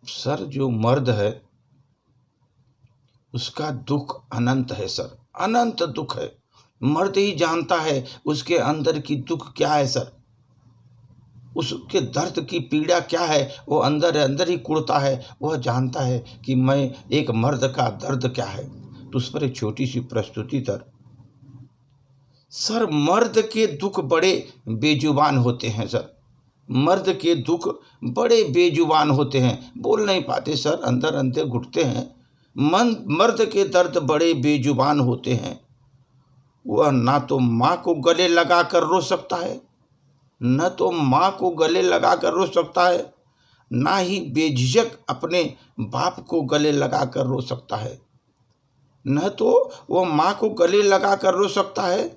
Sir जो मर्द है उसका दुख अनंत है सर, अनंत दुख है। मर्द ही जानता है उसके अंदर की दुख क्या है सर, उसके दर्द की पीड़ा क्या है, वो अंदर अंदर ही कुड़ता है। वह जानता है कि मैं एक मर्द का दर्द क्या है। तो उस पर एक छोटी सी प्रस्तुति सर मर्द के दुख बड़े बेजुबान होते हैं सर, मर्द के दुख बड़े बेजुबान होते हैं, बोल नहीं पाते सर, अंदर अंदर घुटते हैं। मर्द के दर्द बड़े बेजुबान होते हैं। वह ना तो माँ को गले लगा कर रो सकता है, न तो माँ को गले लगा कर रो सकता है, ना ही बेझिझक अपने बाप को गले लगा कर रो सकता है। न तो वह माँ को गले लगा कर रो सकता है,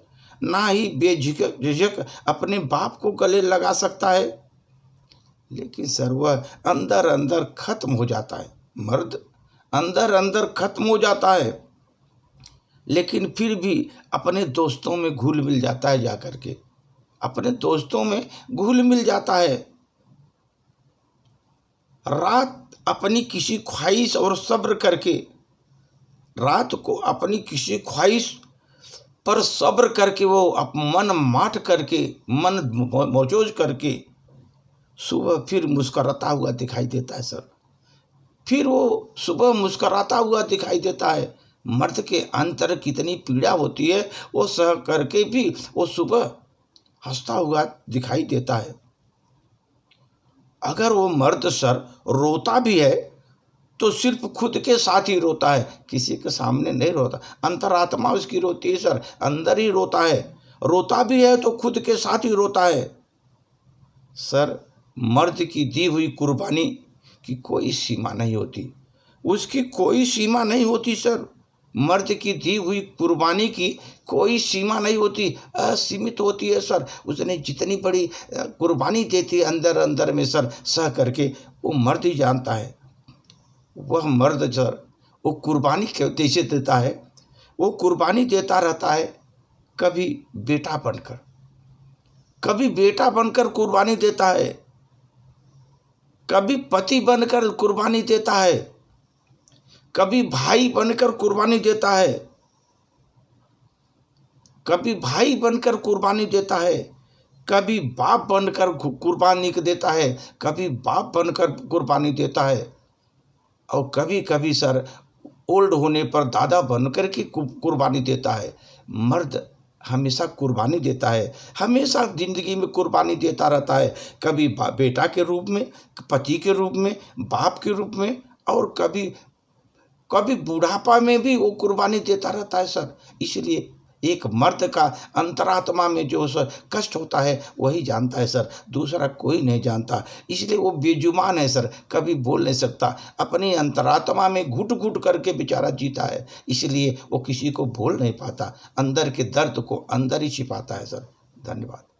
ना ही बेझिझक अपने बाप को गले लगा सकता है। लेकिन सर वह अंदर अंदर खत्म हो जाता है, मर्द अंदर अंदर खत्म हो जाता है। लेकिन फिर भी अपने दोस्तों में घुल मिल जाता है, जाकर के अपने दोस्तों में घुल मिल जाता है। रात अपनी किसी ख्वाहिश और सब्र करके, रात को अपनी किसी ख्वाहिश पर सब्र करके वो मन माठ करके, मन मौजूज करके सुबह फिर मुस्कराता हुआ दिखाई देता है सर। फिर वो सुबह मुस्कराता हुआ दिखाई देता है। मर्द के अंतर कितनी पीड़ा होती है, वो सह करके भी वो सुबह हंसता हुआ दिखाई देता है। अगर वो मर्द सर रोता भी है तो सिर्फ खुद के साथ ही रोता है, किसी के सामने नहीं रोता। अंतरात्मा उसकी रोती है सर, अंदर ही रोता है। रोता भी है तो खुद के साथ ही रोता है। सर मर्द की दी हुई कुर्बानी की कोई सीमा नहीं होती, उसकी कोई सीमा नहीं होती सर। मर्द की दी हुई कुर्बानी की कोई सीमा नहीं होती, असीमित होती है सर। उसने जितनी बड़ी कुर्बानी देती है अंदर अंदर में सर, सह करके वो मर्द ही जानता है। वह मर्द सर वो कुर्बानी कैसे देता है, वो कुर्बानी देता रहता है। कभी बेटा बनकर, कभी बेटा बनकर कुर्बानी देता है, कभी पति बनकर कुर्बानी देता है, कभी भाई बनकर कुर्बानी देता है, कभी भाई बनकर कुर्बानी देता है, कभी बाप बनकर कुर्बानी देता है, कभी बाप बनकर कुर्बानी देता है, और कभी कभी सर ओल्ड होने पर दादा बनकर की कुर्बानी देता है। मर्द हमेशा कुर्बानी देता है, हमेशा ज़िंदगी में कुर्बानी देता रहता है। कभी बेटा के रूप में, पति के रूप में, बाप के रूप में, और कभी कभी बुढ़ापा में भी वो कुर्बानी देता रहता है सर। इसलिए एक मर्द का अंतरात्मा में जो सर कष्ट होता है वही जानता है सर, दूसरा कोई नहीं जानता। इसलिए वो बेजुबान है सर, कभी बोल नहीं सकता, अपनी अंतरात्मा में घुट घुट करके बेचारा जीता है। इसलिए वो किसी को बोल नहीं पाता, अंदर के दर्द को अंदर ही छिपाता है सर। धन्यवाद।